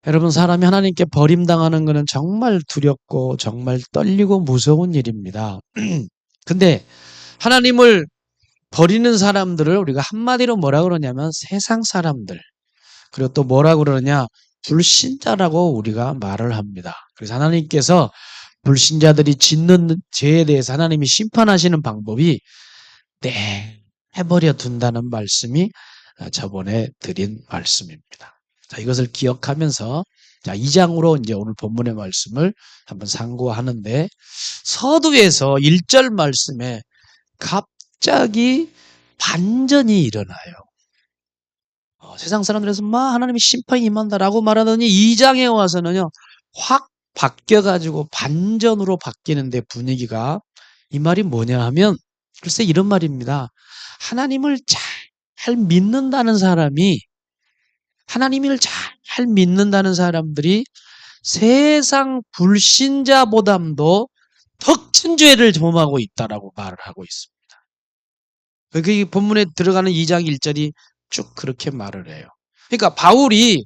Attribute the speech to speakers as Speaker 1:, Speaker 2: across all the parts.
Speaker 1: 여러분, 사람이 하나님께 버림당하는 것은 정말 두렵고 정말 떨리고 무서운 일입니다. 근데 하나님을 버리는 사람들을 우리가 한마디로 뭐라 그러냐면 세상 사람들, 그리고 또 뭐라 그러냐, 불신자라고 우리가 말을 합니다. 그래서 하나님께서 불신자들이 짓는 죄에 대해서 하나님이 심판하시는 방법이 해버려 둔다는 말씀이 저번에 드린 말씀입니다. 자, 이것을 기억하면서 자, 2장으로 이제 오늘 본문의 말씀을 한번 상고하는데, 서두에서 1절 말씀에 갑자기 반전이 일어나요. 세상 사람들에서 막 하나님의 심판이 임한다라고 말하더니 2장에 와서는요, 확 바뀌어가지고 반전으로 바뀌는데 분위기가, 이 말이 뭐냐 하면 글쎄 이런 말입니다. 하나님을 잘 믿는다는 사람이, 하나님을 잘 믿는다는 사람들이 세상 불신자보다도 더 큰 죄를 범하고 있다라고 말을 하고 있습니다. 그 본문에 들어가는 2장 1절이 쭉 그렇게 말을 해요. 그러니까 바울이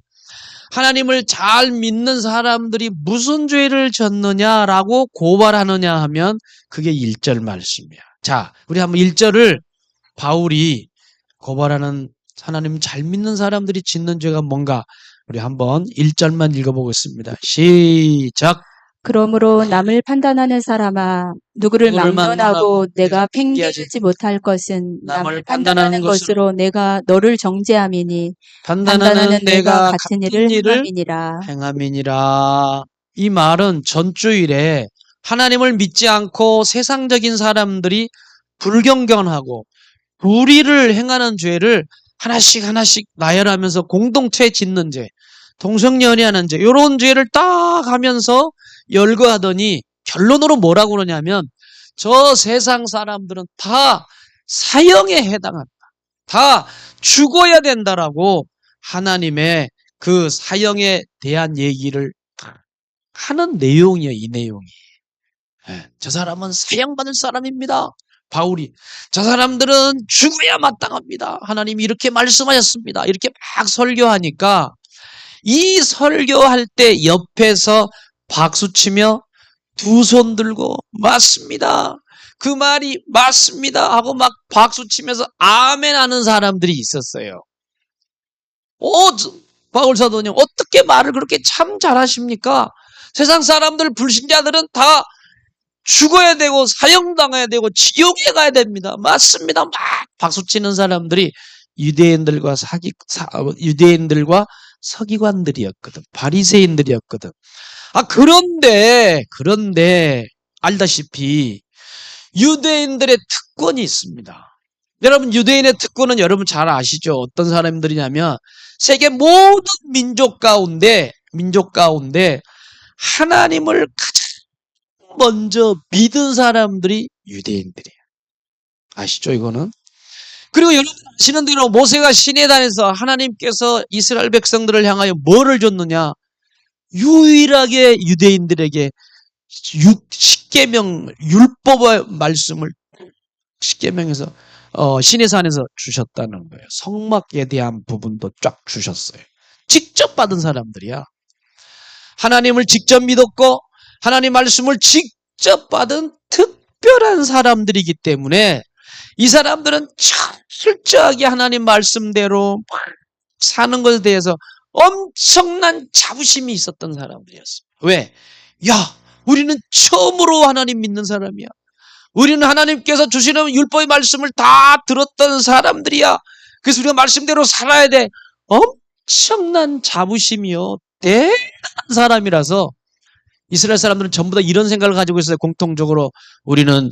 Speaker 1: 하나님을 잘 믿는 사람들이 무슨 죄를 졌느냐라고 고발하느냐 하면 그게 1절 말씀이야. 자, 우리 한번 1절을 바울이 고발하는 하나님 잘 믿는 사람들이 짓는 죄가 뭔가 우리 한번 1절만 읽어보겠습니다. 시작.
Speaker 2: 그러므로 남을 판단하는 사람아, 누구를 막론하고 내가 팽개치지 못할 것은 남을 판단하는 것으로 내가 너를 정죄함이니 판단하는 내가 같은 일을
Speaker 1: 행함이니라. 이 말은 전주일에 하나님을 믿지 않고 세상적인 사람들이 불경건하고 불의를 행하는 죄를 하나씩 나열하면서 공동체 짓는 죄, 동성연애하는 죄, 이런 죄를 딱 하면서 열거하더니 결론으로 뭐라고 그러냐면 저 세상 사람들은 다 사형에 해당한다. 다 죽어야 된다라고 하나님의 그 사형에 대한 얘기를 하는 내용이에요. 이 내용이. 저 사람은 사형받을 사람입니다. 바울이 저 사람들은 죽어야 마땅합니다. 하나님이 이렇게 말씀하셨습니다. 이렇게 막 설교하니까 이 설교할 때 옆에서 박수치며 두 손 들고 맞습니다. 그 말이 맞습니다 하고 막 박수치면서 아멘 하는 사람들이 있었어요. 바울 사도님 어떻게 말을 그렇게 참 잘하십니까? 세상 사람들 불신자들은 다 죽어야 되고 사형당해야 되고 지옥에 가야 됩니다. 맞습니다. 막 박수치는 사람들이 유대인들과 서기관들이었거든. 바리새인들이었거든. 그런데 알다시피 유대인들의 특권이 있습니다. 여러분, 유대인의 특권은 여러분 잘 아시죠? 어떤 사람들이냐면 세계 모든 민족 가운데 하나님을 가장 먼저 믿은 사람들이 유대인들이에요. 아시죠, 이거는? 그리고 여러분 아시는 대로 모세가 시내단에서 하나님께서 이스라엘 백성들을 향하여 뭐를 줬느냐? 유일하게 유대인들에게 십계명, 율법의 말씀을 십계명에서 시내산에서 주셨다는 거예요. 성막에 대한 부분도 쫙 주셨어요. 직접 받은 사람들이야. 하나님을 직접 믿었고 하나님 말씀을 직접 받은 특별한 사람들이기 때문에 이 사람들은 철저하게 하나님 말씀대로 사는 것에 대해서 엄청난 자부심이 있었던 사람들이었어요. 왜? 우리는 처음으로 하나님 믿는 사람이야. 우리는 하나님께서 주시는 율법의 말씀을 다 들었던 사람들이야. 그래서 우리가 말씀대로 살아야 돼. 엄청난 자부심이요. 대단한 사람이라서 이스라엘 사람들은 전부 다 이런 생각을 가지고 있어요. 공통적으로 우리는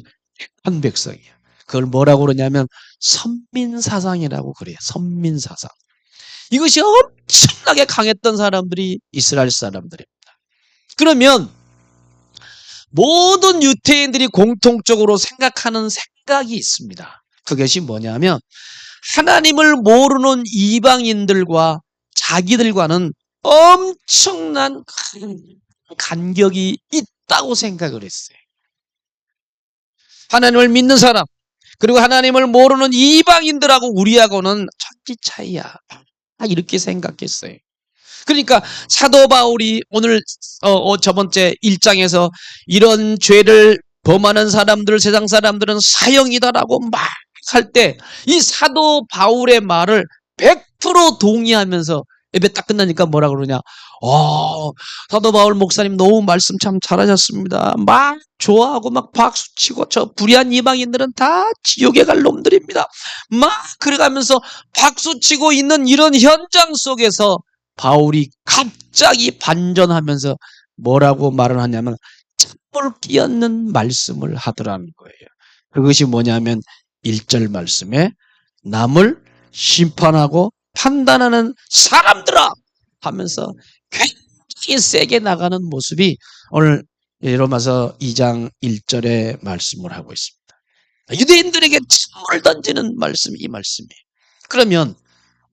Speaker 1: 한 백성이야. 그걸 뭐라고 그러냐면 선민사상이라고 그래요. 선민사상. 이것이 엄청나게 강했던 사람들이 이스라엘 사람들입니다. 그러면 모든 유대인들이 공통적으로 생각하는 생각이 있습니다. 그것이 뭐냐면 하나님을 모르는 이방인들과 자기들과는 엄청난 간격이 있다고 생각을 했어요. 하나님을 믿는 사람, 그리고 하나님을 모르는 이방인들하고 우리하고는 천지 차이야. 이렇게 생각했어요. 그러니까 사도 바울이 오늘 저번째 1장에서 이런 죄를 범하는 사람들, 세상 사람들은 사형이다라고 막 할 때 이 사도 바울의 말을 100% 동의하면서 예배 딱 끝나니까 뭐라 그러냐. 사도 바울 목사님 너무 말씀 참 잘하셨습니다. 막 좋아하고 막 박수치고 저 불의한 이방인들은 다 지옥에 갈 놈들입니다. 막 그래가면서 박수치고 있는 이런 현장 속에서 바울이 갑자기 반전하면서 뭐라고 말을 하냐면 참을 끼얹는 말씀을 하더라는 거예요. 그것이 뭐냐면 1절 말씀에 남을 심판하고 판단하는 사람들아 하면서 굉장히 세게 나가는 모습이 오늘 로마서 2장 1절의 말씀을 하고 있습니다. 유대인들에게 참을 던지는 말씀이 이 말씀이에요. 그러면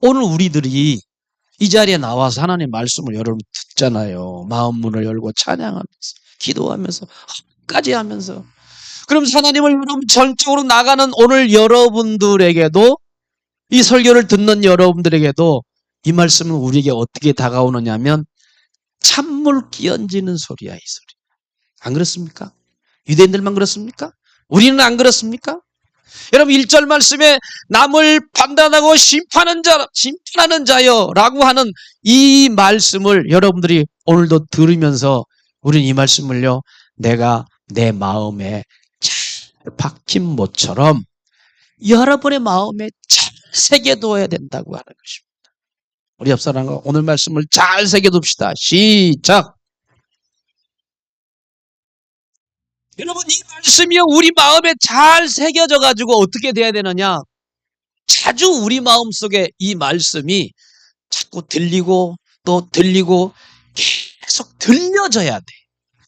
Speaker 1: 오늘 우리들이 이 자리에 나와서 하나님의 말씀을 여러분 듣잖아요. 마음 문을 열고 찬양하면서 기도하면서 까지 하면서 그러면서 하나님을 여러분 전적으로 나가는 오늘 여러분들에게도 이 설교를 듣는 여러분들에게도 이 말씀은 우리에게 어떻게 다가오느냐면 찬물 끼얹는 소리야 이 소리. 안 그렇습니까? 유대인들만 그렇습니까? 우리는 안 그렇습니까? 여러분 1절 말씀에 남을 판단하고 심판하는 자여 라고 하는 이 말씀을 여러분들이 오늘도 들으면서 우리는 이 말씀을요 내가 내 마음에 잘 박힌 못처럼 여러분의 마음에 잘 새겨둬야 된다고 하는 것입니다. 우리 옆 사람과 오늘 말씀을 잘 새겨둡시다. 시작. 여러분 이 말씀이 우리 마음에 잘 새겨져 가지고 어떻게 돼야 되느냐. 자주 우리 마음속에 이 말씀이 자꾸 들리고 또 들리고 계속 들려져야 돼.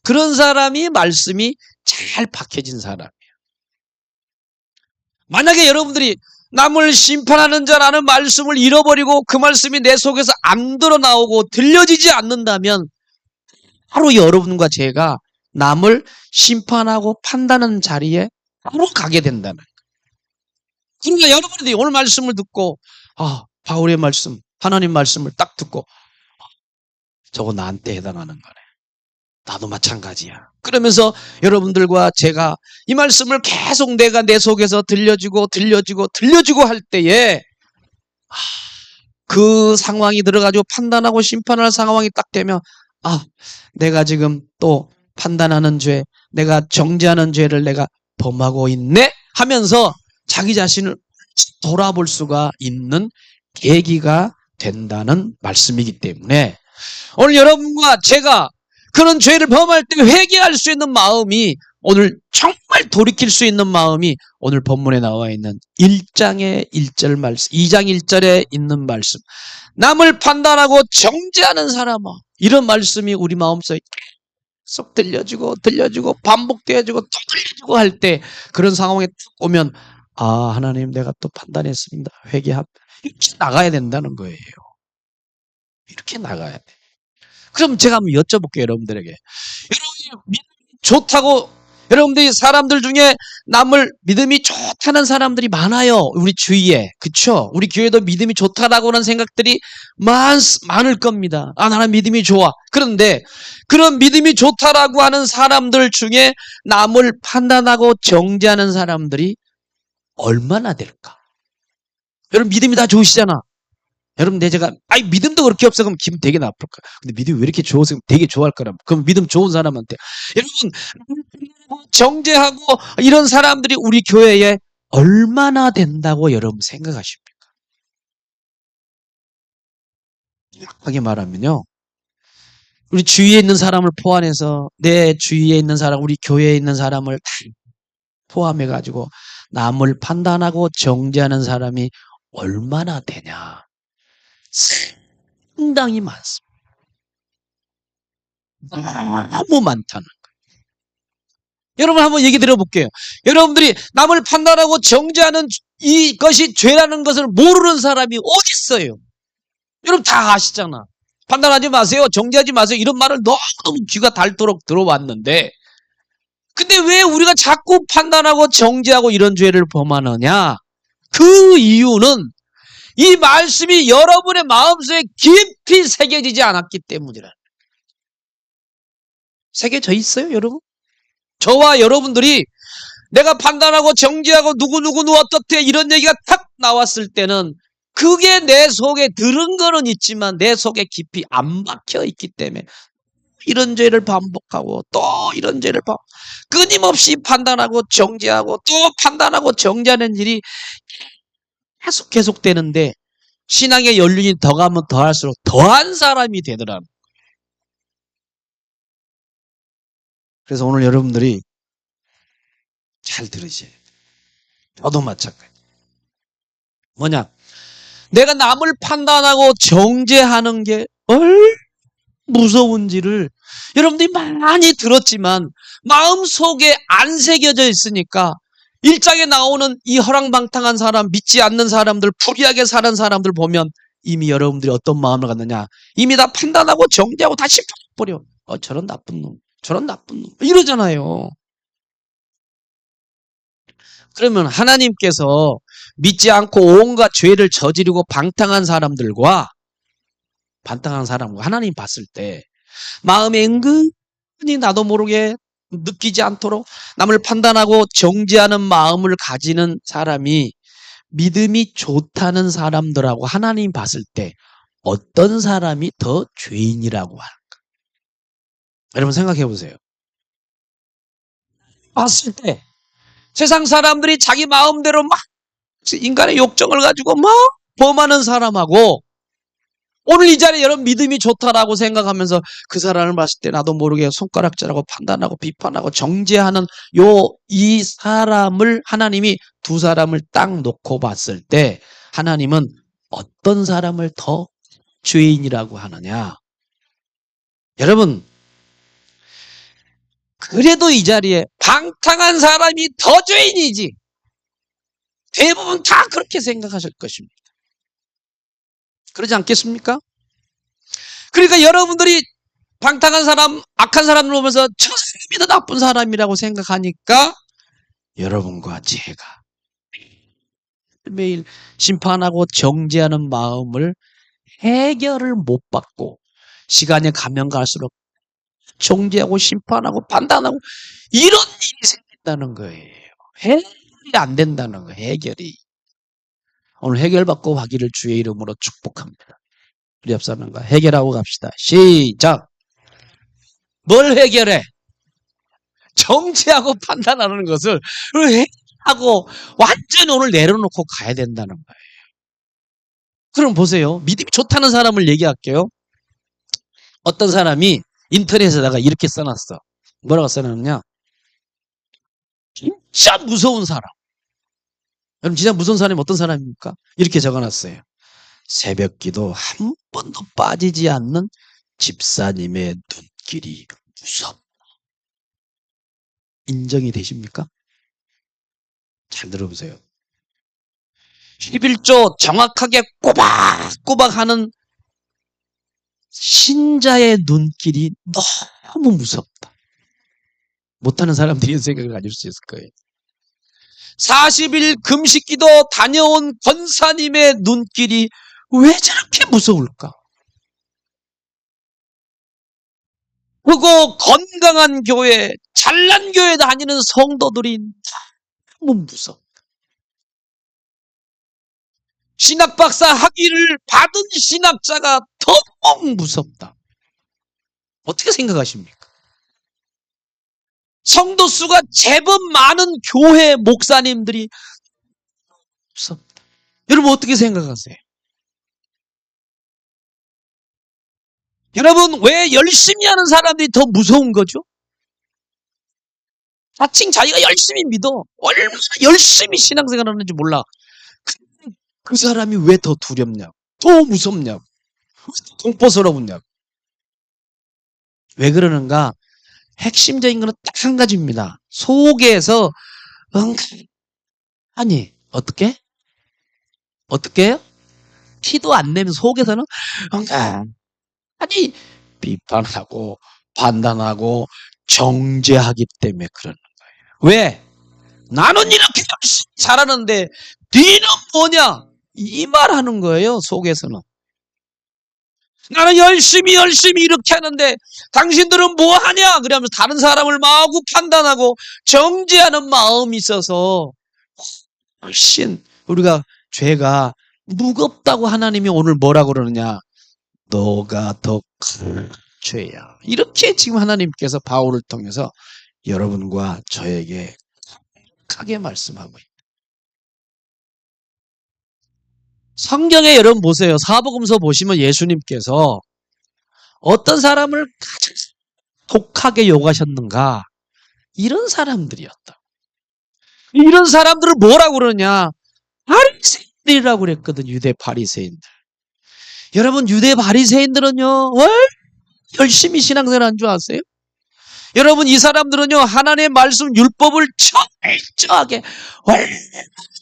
Speaker 1: 그런 사람이 말씀이 잘 박혀진 사람이에요. 만약에 여러분들이 남을 심판하는 자라는 말씀을 잃어버리고 그 말씀이 내 속에서 안 드러나오고 들려지지 않는다면 바로 여러분과 제가 남을 심판하고 판단하는 자리에 바로 가게 된다는 거예요. 그러니까 여러분들이 오늘 말씀을 듣고 바울의 말씀, 하나님 말씀을 딱 듣고 저거 나한테 해당하는 거네. 나도 마찬가지야. 그러면서 여러분들과 제가 이 말씀을 계속 내가 내 속에서 들려지고 할 때에 그 상황이 들어가지고 판단하고 심판할 상황이 딱 되면 내가 지금 또 판단하는 죄, 내가 정죄하는 죄를 내가 범하고 있네 하면서 자기 자신을 돌아볼 수가 있는 계기가 된다는 말씀이기 때문에 오늘 여러분과 제가 그런 죄를 범할 때 회개할 수 있는 마음이 오늘 정말 돌이킬 수 있는 마음이 오늘 본문에 나와 있는 1장의 1절 말씀, 2장 1절에 있는 말씀. 남을 판단하고 정죄하는 사람아. 이런 말씀이 우리 마음속에 계속 들려지고 반복되어지고 또 들려지고 할 때 그런 상황에 쭉 오면 하나님 내가 또 판단했습니다. 회개합니다. 이렇게 나가야 된다는 거예요. 이렇게 나가야 돼. 그럼 제가 한번 여쭤볼게요, 여러분들에게. 여러분이 믿음이 좋다고, 여러분들이 사람들 중에 남을 믿음이 좋다는 사람들이 많아요. 우리 주위에. 그쵸? 우리 교회도 믿음이 좋다라고 하는 생각들이 많을 겁니다. 나는 믿음이 좋아. 그런데 그런 믿음이 좋다라고 하는 사람들 중에 남을 판단하고 정죄하는 사람들이 얼마나 될까? 여러분 믿음이 다 좋으시잖아. 여러분, 제가, 믿음도 그렇게 없어. 그럼 기분 되게 나쁠 거야. 근데 믿음이 왜 이렇게 좋아서 되게 좋아할 거라. 그럼 믿음 좋은 사람한테. 여러분, 정죄하고 이런 사람들이 우리 교회에 얼마나 된다고 여러분 생각하십니까? 정확하게 말하면요. 우리 주위에 있는 사람을 포함해서 내 주위에 있는 사람, 우리 교회에 있는 사람을 다 포함해가지고 남을 판단하고 정죄하는 사람이 얼마나 되냐. 상당히 많습니다. 너무 많다는 거예요. 여러분 한번 얘기 들어볼게요. 여러분들이 남을 판단하고 정죄하는 이것이 죄라는 것을 모르는 사람이 어디 있어요? 여러분 다 아시잖아. 판단하지 마세요. 정죄하지 마세요. 이런 말을 너무 귀가 닳도록 들어왔는데 근데 왜 우리가 자꾸 판단하고 정죄하고 이런 죄를 범하느냐? 그 이유는 이 말씀이 여러분의 마음속에 깊이 새겨지지 않았기 때문이라. 새겨져 있어요, 여러분? 저와 여러분들이 내가 판단하고 정죄하고 누구 어떻대 이런 얘기가 탁 나왔을 때는 그게 내 속에 들은 거는 있지만 내 속에 깊이 안 박혀 있기 때문에 이런 죄를 반복하고 또 이런 죄를 끊임없이 판단하고 정죄하고 또 판단하고 정죄하는 일이 계속되는데 신앙의 연륜이 더 가면 더 할수록 더한 사람이 되더라는. 그래서 오늘 여러분들이 잘 들으셔야 돼요. 저도 마찬가지. 뭐냐? 내가 남을 판단하고 정죄하는 게 무서운지를 여러분들이 많이 들었지만 마음속에 안 새겨져 있으니까 1장에 나오는 이 허랑방탕한 사람, 믿지 않는 사람들, 불의하게 사는 사람들 보면 이미 여러분들이 어떤 마음을 갖느냐, 이미 다 판단하고 정죄하고 다 심판해버려. 저런 나쁜 놈, 저런 나쁜 놈 이러잖아요. 그러면 하나님께서 믿지 않고 온갖 죄를 저지르고 방탕한 사람과 하나님 봤을 때 마음에 은근히 나도 모르게 느끼지 않도록 남을 판단하고 정죄하는 마음을 가지는 사람이 믿음이 좋다는 사람들하고 하나님 봤을 때 어떤 사람이 더 죄인이라고 할까? 여러분 생각해 보세요. 봤을 때 세상 사람들이 자기 마음대로 막 인간의 욕정을 가지고 막 범하는 사람하고 오늘 이 자리에 여러분 믿음이 좋다라고 생각하면서 그 사람을 봤을 때 나도 모르게 손가락질하고 판단하고 비판하고 정죄하는 이 사람을 하나님이 두 사람을 딱 놓고 봤을 때 하나님은 어떤 사람을 더 죄인이라고 하느냐? 여러분 그래도 이 자리에 방탕한 사람이 더 죄인이지. 대부분 다 그렇게 생각하실 것입니다. 그러지 않겠습니까? 그러니까 여러분들이 방탕한 사람, 악한 사람을 보면서 저 사람이 더 나쁜 사람이라고 생각하니까 여러분과 제가 매일 심판하고 정죄하는 마음을 해결을 못 받고 시간이 가면 갈수록 정죄하고 심판하고 판단하고 이런 일이 생긴다는 거예요. 해결이 안 된다는 거예요. 해결이. 오늘 해결받고 가기를 주의 이름으로 축복합니다. 우리 옆 사람과 해결하고 갑시다. 시작. 뭘 해결해? 정죄하고 판단하는 것을 해결하고 완전히 오늘 내려놓고 가야 된다는 거예요. 그럼 보세요. 믿음이 좋다는 사람을 얘기할게요. 어떤 사람이 인터넷에다가 이렇게 써놨어. 뭐라고 써놨냐? 진짜 무서운 사람. 여러분 진짜 무서운 사람이 어떤 사람입니까? 이렇게 적어놨어요. 새벽기도 한 번도 빠지지 않는 집사님의 눈길이 무섭다. 인정이 되십니까? 잘 들어보세요. 11조 정확하게 꼬박꼬박 하는 신자의 눈길이 너무 무섭다. 못하는 사람들이 이런 생각을 가질 수 있을 거예요. 40일 금식기도 다녀온 권사님의 눈길이 왜 저렇게 무서울까? 그리고 건강한 교회, 잘난 교회 다니는 성도들이 너무 무섭다. 신학박사 학위를 받은 신학자가 너무 무섭다. 어떻게 생각하십니까? 성도 수가 제법 많은 교회 목사님들이 무섭다. 여러분 어떻게 생각하세요? 여러분 왜 열심히 하는 사람들이 더 무서운 거죠? 자칭 자기가 열심히 믿어. 얼마나 열심히 신앙생활 하는지 몰라. 그 사람이 왜 더 두렵냐? 더 무섭냐? 왜 더 공포스러우냐? 왜 그러는가? 핵심적인 것은 딱 한 가지입니다. 속에서 아니 어떻게? 어떻게 해요? 티도 안 내면 속에서는 아니 비판하고 판단하고 정죄하기 때문에 그러는 거예요. 왜? 나는 이렇게 열심히 잘하는데 니는 뭐냐? 이 말하는 거예요, 속에서는. 나는 열심히 이렇게 하는데 당신들은 뭐 하냐? 그러면서 다른 사람을 마구 판단하고 정죄하는 마음이 있어서 훨씬 우리가 죄가 무겁다고 하나님이 오늘 뭐라고 그러느냐? 너가 더 큰 죄야. 이렇게 지금 하나님께서 바울을 통해서 여러분과 저에게 강하게 말씀하고 있다. 성경에 여러분 보세요. 사복음서 보시면 예수님께서 어떤 사람을 가장 독하게 욕하셨는가? 이런 사람들이었다. 이런 사람들을 뭐라고 그러냐? 바리새인들이라고 그랬거든. 유대 바리새인들. 여러분 유대 바리새인들은요. 열심히 신앙생활 한 줄 아세요? 여러분 이 사람들은요. 하나님의 말씀 율법을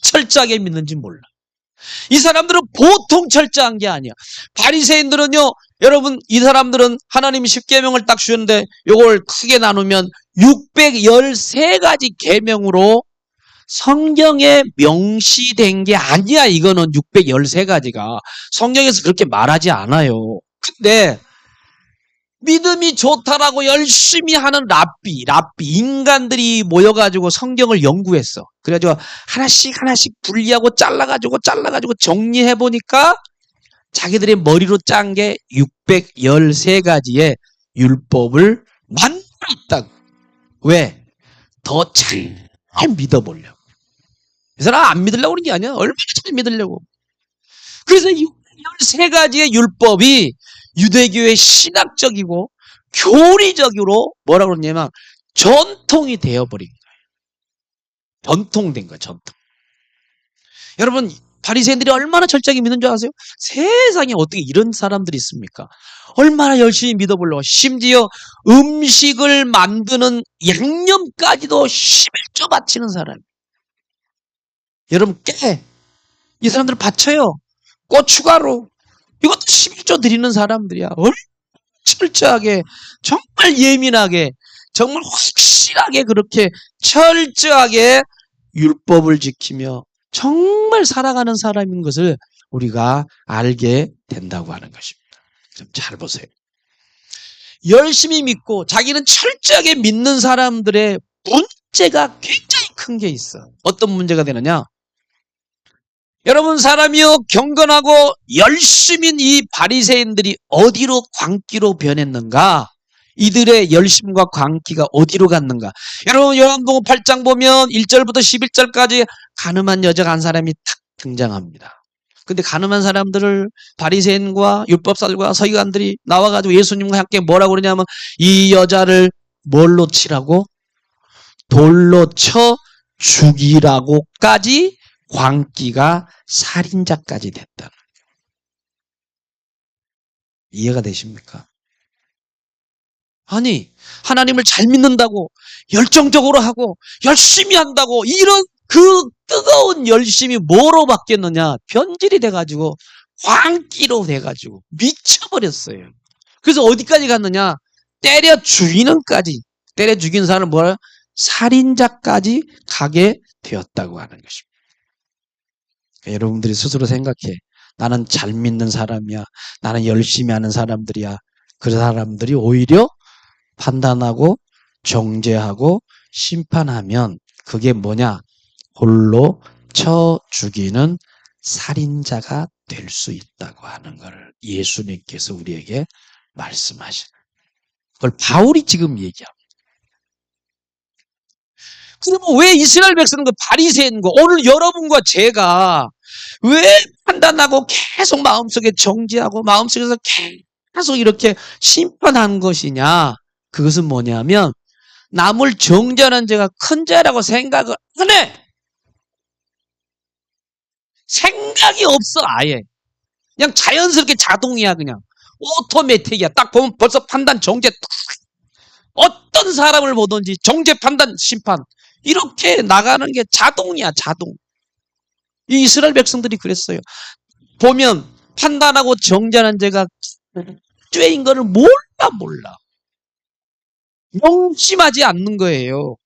Speaker 1: 철저하게 믿는지 몰라. 이 사람들은 보통 철저한 게 아니야. 바리새인들은요. 여러분 이 사람들은 하나님이 10계명을 딱 주셨는데 이걸 크게 나누면 613가지 계명으로 성경에 명시된 게 아니야. 이거는 613가지가 성경에서 그렇게 말하지 않아요. 근데 믿음이 좋다라고 열심히 하는 랍비 인간들이 모여가지고 성경을 연구했어. 그래가지고 하나씩 분리하고 잘라가지고 정리해보니까 자기들의 머리로 짠 게 613가지의 율법을 만들었다고. 왜? 더 잘 믿어보려고. 이 사람 안 믿으려고 그런 게 아니야. 얼마나 잘 믿으려고. 그래서 613가지의 율법이 유대교의 신학적이고 교리적으로 뭐라고 그러냐면 전통이 되어버린 거예요. 전통된 거예요. 전통. 여러분 바리새인들이 얼마나 철저하게 믿는 줄 아세요? 세상에 어떻게 이런 사람들이 있습니까? 얼마나 열심히 믿어보려고. 심지어 음식을 만드는 양념까지도 11조 바치는 사람. 여러분 깨. 이 사람들 바쳐요. 고춧가루. 이것도 11조 드리는 사람들이야. 철저하게 정말 예민하게 정말 확실하게 그렇게 철저하게 율법을 지키며 정말 살아가는 사람인 것을 우리가 알게 된다고 하는 것입니다. 좀 잘 보세요. 열심히 믿고 자기는 철저하게 믿는 사람들의 문제가 굉장히 큰 게 있어. 어떤 문제가 되느냐? 여러분 사람이요 경건하고 열심인 이 바리새인들이 어디로 광기로 변했는가? 이들의 열심과 광기가 어디로 갔는가? 여러분 요한복음 8장 보면 1절부터 11절까지 가늠한 여자가 한 사람이 탁 등장합니다. 근데 가늠한 사람들을 바리새인과 율법사들과 서기관들이 나와가지고 예수님과 함께 뭐라고 그러냐면 이 여자를 뭘로 치라고? 돌로 쳐 죽이라고까지 광기가 살인자까지 됐다는 거예요. 이해가 되십니까? 아니 하나님을 잘 믿는다고 열정적으로 하고 열심히 한다고 이런 그 뜨거운 열심이 뭐로 바뀌었느냐? 변질이 돼가지고 광기로 돼가지고 미쳐버렸어요. 그래서 어디까지 갔느냐? 때려 죽이는까지 때려 죽이는 사람을 뭐라? 살인자까지 가게 되었다고 하는 것입니다. 그러니까 여러분들이 스스로 생각해. 나는 잘 믿는 사람이야. 나는 열심히 하는 사람들이야. 그 사람들이 오히려 판단하고 정죄하고 심판하면 그게 뭐냐? 홀로 쳐 죽이는 살인자가 될 수 있다고 하는 것을 예수님께서 우리에게 말씀하시는 그걸 바울이 지금 얘기합니다. 그러면 왜 이스라엘 백성과 바리새인과 오늘 여러분과 제가 왜 판단하고 계속 마음속에 정죄하고 마음속에서 계속 이렇게 심판한 것이냐? 그것은 뭐냐면 남을 정죄하는 죄가 큰 죄라고 생각을 안 해. 생각이 없어 아예. 그냥 자연스럽게 자동이야 그냥. 오토매틱이야. 딱 보면 벌써 판단 정죄. 어떤 사람을 보든지 정죄 판단 심판. 이렇게 나가는 게 자동이야 자동. 이 이스라엘 백성들이 그랬어요. 보면 판단하고 정죄하는 죄가 죄인 거를 몰라. 명심하지 않는 거예요.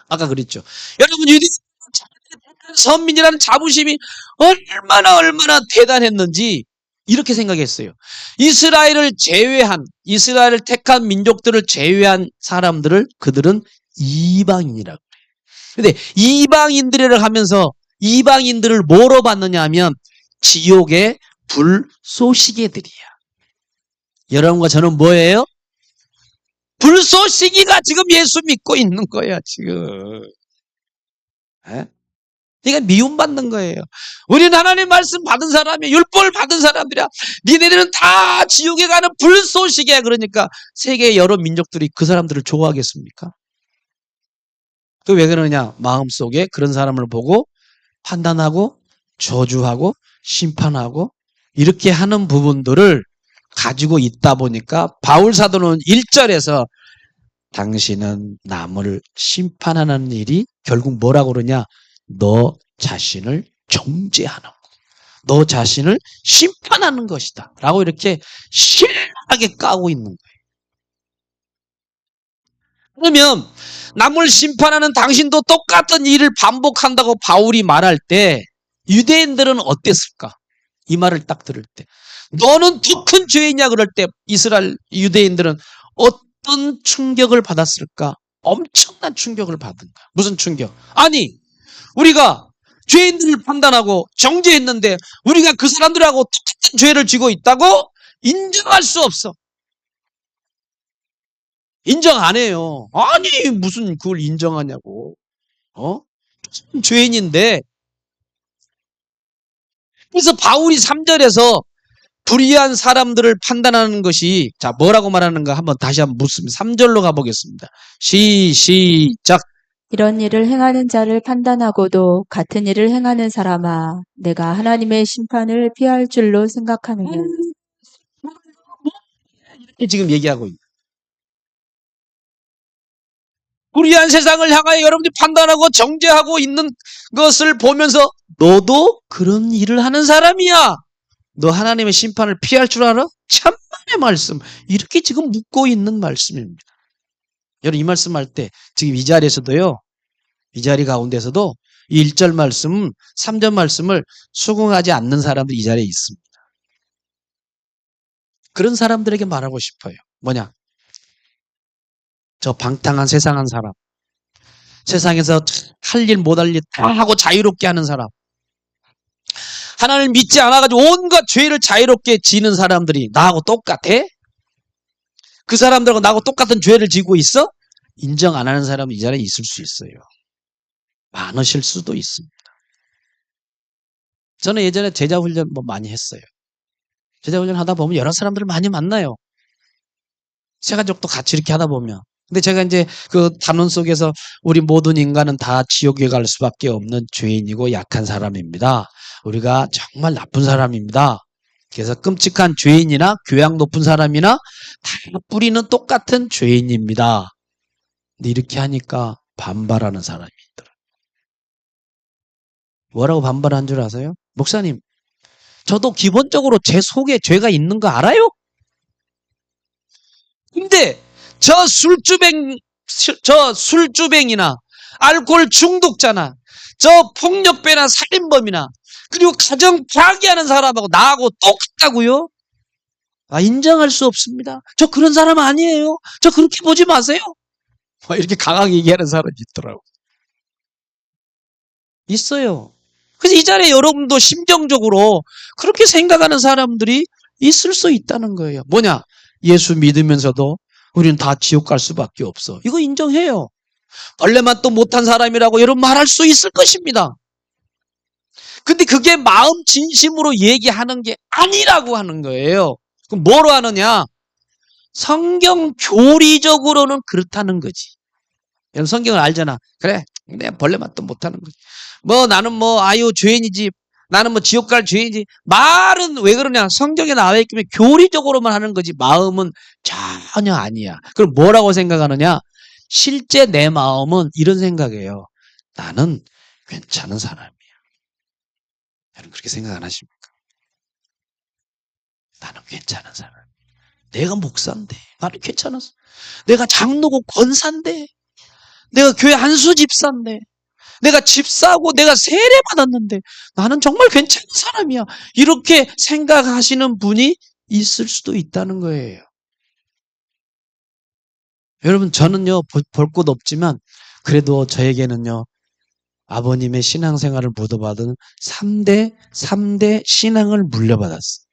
Speaker 1: 아까 그랬죠. 여러분 유대인들은 선민이라는 자부심이 얼마나 대단했는지 이렇게 생각했어요. 이스라엘을 택한 민족들을 제외한 사람들을 그들은 이방인이라고 그래요. 근데 이방인들이라고 하면서 이방인들을 뭐로 받느냐 하면 지옥의 불쏘시개들이야. 여러분과 저는 뭐예요? 불쏘시개가 지금 예수 믿고 있는 거야, 지금. 에? 그러니까 미움받는 거예요. 우리는 하나님 말씀 받은 사람이야. 율법을 받은 사람들이야. 니네들은 다 지옥에 가는 불쏘시개야. 그러니까 세계 여러 민족들이 그 사람들을 좋아하겠습니까? 그 왜 그러느냐? 마음속에 그런 사람을 보고 판단하고 저주하고 심판하고 이렇게 하는 부분들을 가지고 있다 보니까 바울 사도는 1절에서 당신은 남을 심판하는 일이 결국 뭐라고 그러냐? 너 자신을 정죄하는 거. 너 자신을 심판하는 것이다. 라고 이렇게 신랄하게 까고 있는 거예요. 그러면 남을 심판하는 당신도 똑같은 일을 반복한다고 바울이 말할 때 유대인들은 어땠을까? 이 말을 딱 들을 때. 너는 더 큰 죄이냐 그럴 때 이스라엘 유대인들은 어떤 충격을 받았을까? 엄청난 충격을 받은 거야. 무슨 충격? 아니, 우리가 죄인들을 판단하고 정죄했는데 우리가 그 사람들하고 똑같은 죄를 지고 있다고? 인정할 수 없어. 인정 안 해요. 아니, 무슨 그걸 인정하냐고. 죄인인데. 그래서 바울이 3절에서 불의한 사람들을 판단하는 것이, 자, 뭐라고 말하는가 한번 다시 한번 묻습니다. 3절로 가보겠습니다. 시작.
Speaker 2: 이런 일을 행하는 자를 판단하고도 같은 일을 행하는 사람아, 내가 하나님의 심판을 피할 줄로 생각하느냐.
Speaker 1: 이렇게 지금 얘기하고 있는. 불의한 세상을 향하여 여러분들이 판단하고 정죄하고 있는 것을 보면서 너도 그런 일을 하는 사람이야. 너 하나님의 심판을 피할 줄 알아? 참만의 말씀. 이렇게 지금 묻고 있는 말씀입니다. 여러분 이 말씀할 때 지금 이 자리에서도요. 이 자리 가운데서도 이 1절 말씀, 3절 말씀을 수긍하지 않는 사람들이 이 자리에 있습니다. 그런 사람들에게 말하고 싶어요. 뭐냐? 저 방탕한 세상한 사람. 세상에서 할 일 못 할 일 다 하고 자유롭게 하는 사람. 하나님을 믿지 않아가지고 온갖 죄를 자유롭게 지는 사람들이 나하고 똑같아? 그 사람들하고 나하고 똑같은 죄를 지고 있어? 인정 안 하는 사람은 이 자리에 있을 수 있어요. 많으실 수도 있습니다. 저는 예전에 제자훈련 많이 했어요. 제자훈련 하다 보면 여러 사람들을 많이 만나요. 세가족도 같이 이렇게 하다 보면. 근데 제가 이제 그 단원 속에서 우리 모든 인간은 다 지옥에 갈 수밖에 없는 죄인이고 약한 사람입니다. 우리가 정말 나쁜 사람입니다. 그래서 끔찍한 죄인이나 교양 높은 사람이나 다 뿌리는 똑같은 죄인입니다. 근데 이렇게 하니까 반발하는 사람이 있더라고요. 뭐라고 반발한 줄 아세요? 목사님, 저도 기본적으로 제 속에 죄가 있는 거 알아요? 근데 저 술주뱅이나 알코올 중독자나 저 폭력배나 살인범이나 그리고 가정 파괴하는 사람하고 나하고 똑같다고요? 아, 인정할 수 없습니다. 저 그런 사람 아니에요. 저 그렇게 보지 마세요. 이렇게 강하게 얘기하는 사람이 있더라고요. 있어요. 그래서 이 자리에 여러분도 심정적으로 그렇게 생각하는 사람들이 있을 수 있다는 거예요. 뭐냐? 예수 믿으면서도 우리는 다 지옥 갈 수밖에 없어. 이거 인정해요. 벌레만 또 못한 사람이라고 여러분 말할 수 있을 것입니다. 근데 그게 마음 진심으로 얘기하는 게 아니라고 하는 거예요. 그럼 뭐로 하느냐? 성경 교리적으로는 그렇다는 거지. 여러분 성경을 알잖아. 그래, 내가 벌레만 또 못하는 거지. 나는 아유 죄인이지. 나는 지옥 갈 죄인이지. 말은 왜 그러냐? 성경에 나와 있기면 교리적으로만 하는 거지. 마음은 전혀 아니야. 그럼 뭐라고 생각하느냐? 실제 내 마음은 이런 생각이에요. 나는 괜찮은 사람이야. 여러분 그렇게 생각 안 하십니까? 나는 괜찮은 사람이야. 내가 목사인데 나는 괜찮았어. 내가 장로고 권사인데 내가 교회 한수 집사인데 내가 집 사고 내가 세례 받았는데 나는 정말 괜찮은 사람이야. 이렇게 생각하시는 분이 있을 수도 있다는 거예요. 여러분, 저는요, 볼 곳 없지만 그래도 저에게는요, 아버님의 신앙생활을 묻어받은 3대 신앙을 물려받았어요.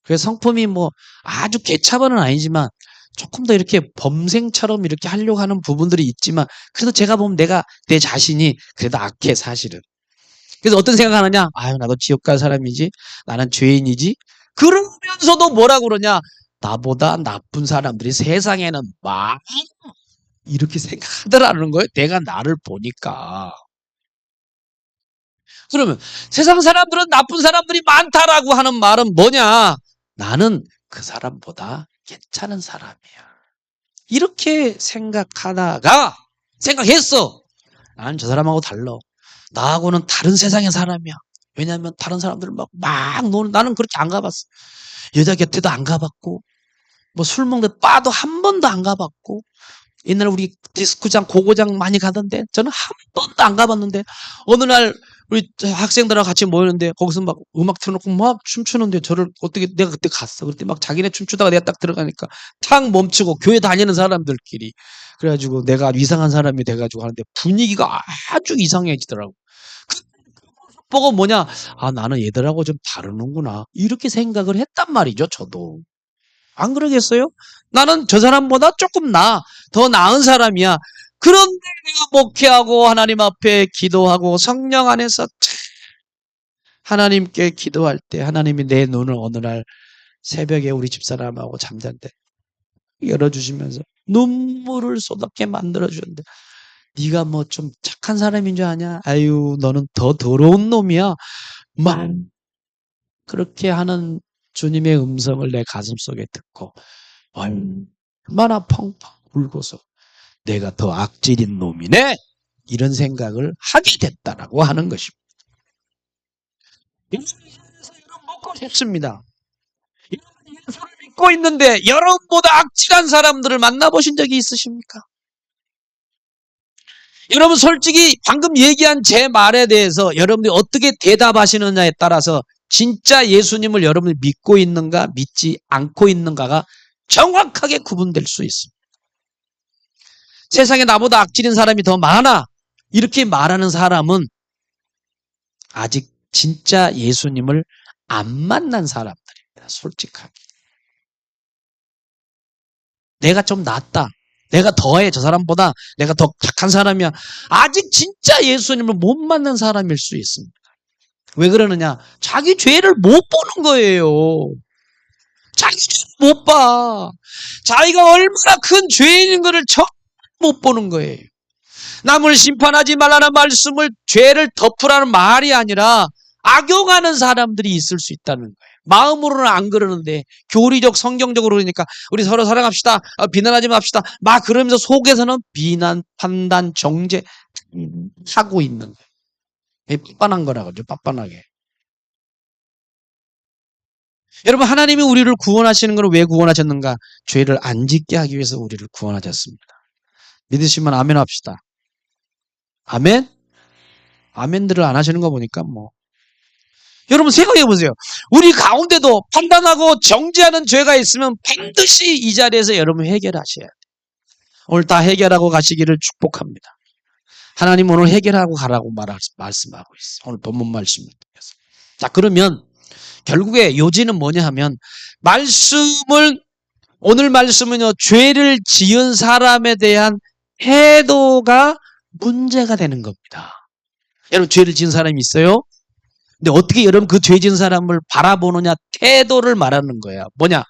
Speaker 1: 그래서 성품이 뭐 아주 개차반은 아니지만 조금 더 이렇게 범생처럼 이렇게 하려고 하는 부분들이 있지만 그래도 제가 보면 내 자신이 그래도 악해, 사실은. 그래서 어떤 생각하느냐? 아유, 나도 지옥 갈 사람이지. 나는 죄인이지. 그러면서도 뭐라 그러냐? 나보다 나쁜 사람들이 세상에는 많아. 이렇게 생각하더라는 거예요. 내가 나를 보니까. 그러면 세상 사람들은 나쁜 사람들이 많다라고 하는 말은 뭐냐? 나는 그 사람보다 괜찮은 사람이야. 이렇게 생각했어. 나는 저 사람하고 달라. 나하고는 다른 세상의 사람이야. 왜냐하면 다른 사람들은 막 노는, 나는 그렇게 안 가봤어. 여자 곁에도 안 가봤고, 뭐 술 먹는 바도 한 번도 안 가봤고, 옛날에 우리 디스코장, 고고장 많이 가던데, 저는 한 번도 안 가봤는데, 어느 날 우리 학생들하고 같이 모이는데, 거기서 막 음악 틀어놓고 막 춤추는데, 저를 어떻게, 내가 그때 갔어. 그때 막 자기네 춤추다가 내가 딱 들어가니까, 탁 멈추고, 교회 다니는 사람들끼리. 그래가지고 내가 이상한 사람이 돼가지고 하는데, 분위기가 아주 이상해지더라고. 보고 뭐냐, 아, 나는 얘들하고 좀 다르는구나. 이렇게 생각을 했단 말이죠, 저도. 안 그러겠어요? 나는 저 사람보다 조금 더 나은 사람이야. 그런데 내가 목회하고 하나님 앞에 기도하고 성령 안에서 하나님께 기도할 때 하나님이 내 눈을 어느 날 새벽에 우리 집사람하고 잠잘 때 열어주시면서 눈물을 쏟게 만들어주는데, 네가 뭐 좀 착한 사람인 줄 아냐? 아유, 너는 더 더러운 놈이야. 막 그렇게 하는 주님의 음성을 내 가슴속에 듣고 얼마나 펑펑 울고서 내가 더 악질인 놈이네, 이런 생각을 하게 됐다라고 하는 것입니다. 여러분 먹고 싶습니다. 여러분 예수를 믿고 있는데 여러분보다 악질한 사람들을 만나보신 적이 있으십니까? 여러분 솔직히 방금 얘기한 제 말에 대해서 여러분들이 어떻게 대답하시느냐에 따라서 진짜 예수님을 여러분이 믿고 있는가 믿지 않고 있는가가 정확하게 구분될 수 있습니다. 세상에 나보다 악질인 사람이 더 많아, 이렇게 말하는 사람은 아직 진짜 예수님을 안 만난 사람들입니다. 솔직하게. 내가 좀 낫다, 내가 더해, 저 사람보다 내가 더 착한 사람이야, 아직 진짜 예수님을 못 만난 사람일 수 있습니다. 왜 그러느냐? 자기 죄를 못 보는 거예요. 자기 죄를 못 봐. 자기가 얼마나 큰 죄인인 것을 전혀 못 보는 거예요. 남을 심판하지 말라는 말씀을 죄를 덮으라는 말이 아니라 악용하는 사람들이 있을 수 있다는 거예요. 마음으로는 안 그러는데 교리적 성경적으로 그러니까 우리 서로 사랑합시다, 비난하지 맙시다 막 그러면서 속에서는 비난, 판단, 정죄 하고 있는 거예요. 빤빤한 거라 그러죠. 빤빤하게. 여러분, 하나님이 우리를 구원하시는 건 왜 구원하셨는가? 죄를 안 짓게 하기 위해서 우리를 구원하셨습니다. 믿으시면 아멘 합시다. 아멘? 아멘들을 안 하시는 거 보니까 뭐. 여러분 생각해 보세요. 우리 가운데도 판단하고 정죄하는 죄가 있으면 반드시 이 자리에서 여러분 해결하셔야 돼요. 오늘 다 해결하고 가시기를 축복합니다. 하나님 오늘 해결하고 가라고 말씀하고 있어요. 오늘 본문 말씀을 통해서. 자, 그러면 결국에 요지는 뭐냐 하면 오늘 말씀은요, 죄를 지은 사람에 대한 태도가 문제가 되는 겁니다. 여러분 죄를 지은 사람이 있어요? 근데 어떻게 여러분 그 죄 지은 사람을 바라보느냐, 태도를 말하는 거야. 뭐냐?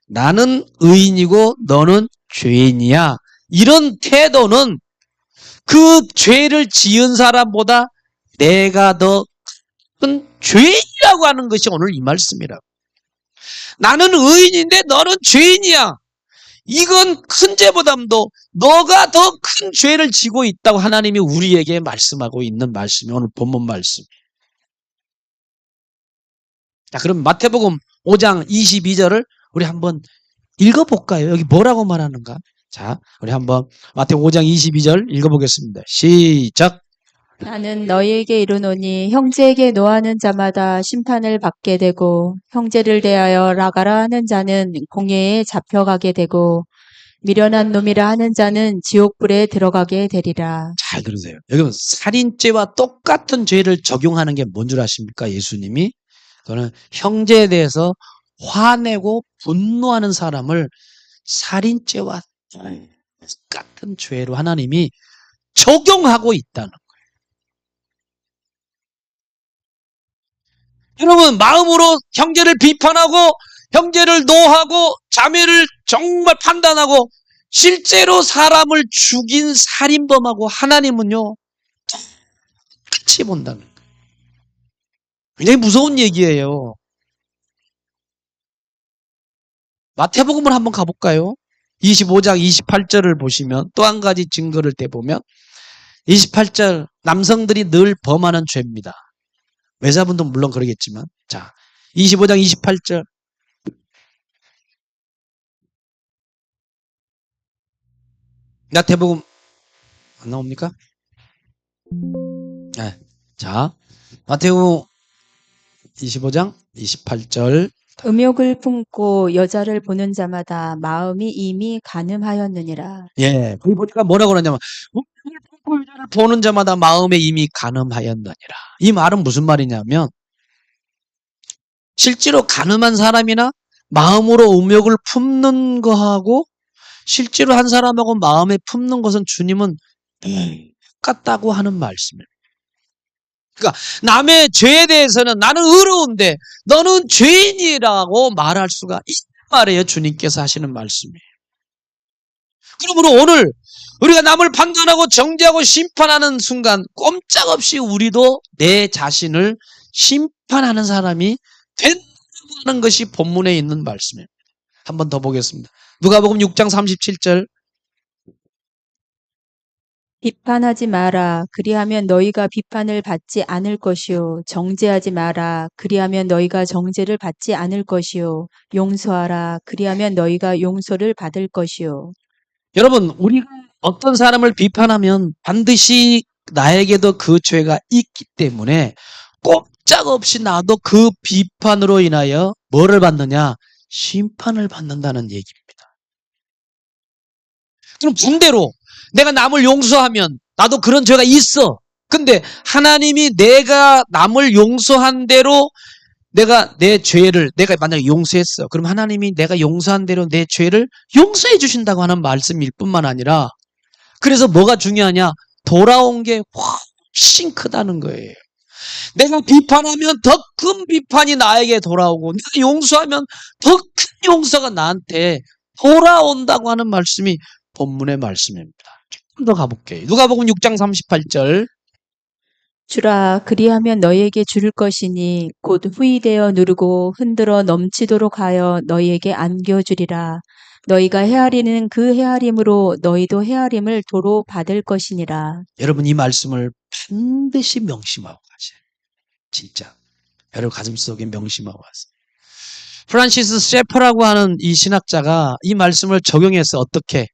Speaker 1: 나는 의인이고 너는 죄인이야. 이런 태도는 그 죄를 지은 사람보다 내가 더 큰 죄인이라고 하는 것이 오늘 이 말씀이라고. 나는 의인인데 너는 죄인이야. 이건 큰 죄보다도 너가 더 큰 죄를 지고 있다고 하나님이 우리에게 말씀하고 있는 말씀이 오늘 본문 말씀이에요. 자, 그럼 마태복음 5장 22절을 우리 한번 읽어볼까요? 여기 뭐라고 말하는가? 자, 우리 한번 마태복음 5장 22절 읽어보겠습니다. 시작.
Speaker 2: 나는 너희에게 이르노니 형제에게 노하는 자마다 심판을 받게 되고 형제를 대하여 나가라 하는 자는 공회에 잡혀가게 되고 미련한 놈이라 하는 자는 지옥불에 들어가게 되리라.
Speaker 1: 잘 들으세요. 여러분, 살인죄와 똑같은 죄를 적용하는 게 뭔 줄 아십니까? 예수님이. 그거는 형제에 대해서 화내고 분노하는 사람을 살인죄와 똑같은 죄로 하나님이 적용하고 있다는 거예요. 여러분, 마음으로 형제를 비판하고 형제를 노하고 자매를 정말 판단하고 실제로 사람을 죽인 살인범하고 하나님은요, 똑같이 본다는 거예요. 굉장히 무서운 얘기예요. 마태복음을 한번 가볼까요? 25장 28절을 보시면 또 한 가지 증거를 대보면 28절 남성들이 늘 범하는 죄입니다. 여자분도 물론 그러겠지만 자 25장 28절 마태복음 안 나옵니까? 네. 자 마태복음 25장 28절
Speaker 2: 음욕을 품고 여자를 보는 자마다 마음이 이미 간음하였느니라.
Speaker 1: 예, 거기 보니까 뭐라고 그러냐면 음욕을 품고 여자를 보는 자마다 마음에 이미 간음하였느니라. 이 말은 무슨 말이냐면 실제로 간음한 사람이나 마음으로 음욕을 품는 거하고 실제로 한 사람하고 마음에 품는 것은 주님은 똑같다고 하는 말씀입니다. 그러니까 남의 죄에 대해서는 나는 의로운데 너는 죄인이라고 말할 수가 있단 말이에요. 주님께서 하시는 말씀이에요. 그러므로 오늘 우리가 남을 판단하고 정죄하고 심판하는 순간 꼼짝없이 우리도 내 자신을 심판하는 사람이 된다는 것이 본문에 있는 말씀입니다. 한 번 더 보겠습니다. 누가복음 6장 37절
Speaker 2: 비판하지 마라. 그리하면 너희가 비판을 받지 않을 것이요. 정죄하지 마라. 그리하면 너희가 정죄를 받지 않을 것이요. 용서하라. 그리하면 너희가 용서를 받을 것이요.
Speaker 1: 여러분 우리가 어떤 사람을 비판하면 반드시 나에게도 그 죄가 있기 때문에 꼼짝없이 나도 그 비판으로 인하여 뭐를 받느냐? 심판을 받는다는 얘기입니다. 그럼 반대로 내가 남을 용서하면 나도 그런 죄가 있어. 근데 하나님이 내가 남을 용서한 대로 내가 내 죄를 내가 만약에 용서했어. 그럼 하나님이 내가 용서한 대로 내 죄를 용서해 주신다고 하는 말씀일 뿐만 아니라 그래서 뭐가 중요하냐? 돌아온 게 훨씬 크다는 거예요. 내가 비판하면 더 큰 비판이 나에게 돌아오고 내가 용서하면 더 큰 용서가 나한테 돌아온다고 하는 말씀이 본문의 말씀입니다. 조금 더 가볼게요. 누가복음 6장 38절
Speaker 2: 주라 그리하면 너희에게 줄 것이니 곧 후이되어 누르고 흔들어 넘치도록 하여 너희에게 안겨주리라. 너희가 헤아리는 그 헤아림으로 너희도 헤아림을 도로 받을 것이니라.
Speaker 1: 여러분 이 말씀을 반드시 명심하고 가세요. 진짜 여러분 가슴속에 명심하고 가세요. 프란시스 셰퍼라고 하는 이 신학자가 이 말씀을 적용해서 어떻게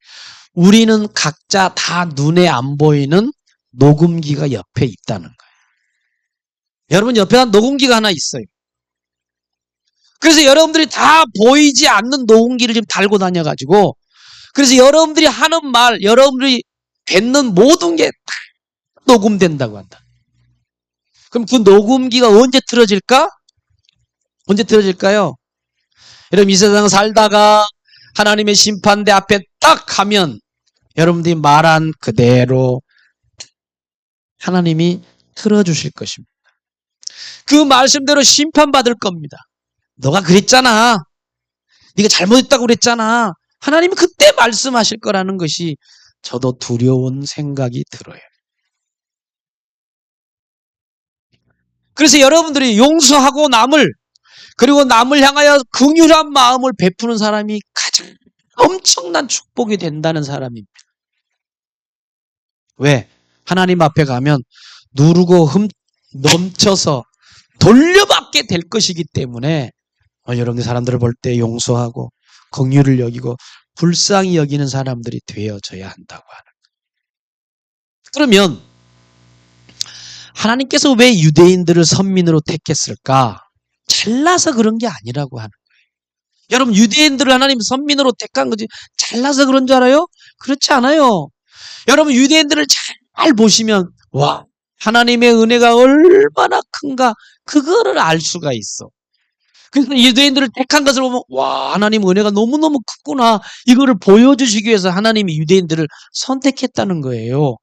Speaker 1: 우리는 각자 다 눈에 안 보이는 녹음기가 옆에 있다는 거예요. 여러분 옆에 한 녹음기가 하나 있어요. 그래서 여러분들이 다 보이지 않는 녹음기를 지금 달고 다녀가지고 그래서 여러분들이 하는 말, 여러분들이 뱉는 모든 게 다 녹음된다고 한다. 그럼 그 녹음기가 언제 틀어질까? 언제 틀어질까요? 여러분 이 세상 살다가 하나님의 심판대 앞에 딱 가면 여러분들이 말한 그대로 하나님이 틀어주실 것입니다. 그 말씀대로 심판받을 겁니다. 너가 그랬잖아. 네가 잘못했다고 그랬잖아. 하나님이 그때 말씀하실 거라는 것이 저도 두려운 생각이 들어요. 그래서 여러분들이 용서하고 남을 그리고 남을 향하여 긍휼한 마음을 베푸는 사람이 가장 엄청난 축복이 된다는 사람입니다. 왜? 하나님 앞에 가면 누르고 넘쳐서 돌려받게 될 것이기 때문에 여러분들 사람들을 볼 때 용서하고 긍휼을 여기고 불쌍히 여기는 사람들이 되어져야 한다고 하는 거예요. 그러면 하나님께서 왜 유대인들을 선민으로 택했을까? 잘나서 그런 게 아니라고 하는 거예요. 여러분, 유대인들을 하나님 선민으로 택한 거지 잘나서 그런 줄 알아요? 그렇지 않아요. 여러분, 유대인들을 잘 보시면 와, 하나님의 은혜가 얼마나 큰가 그거를 알 수가 있어. 그래서 유대인들을 택한 것을 보면 와, 하나님 은혜가 너무너무 크구나 이거를 보여주시기 위해서 하나님이 유대인들을 선택했다는 거예요.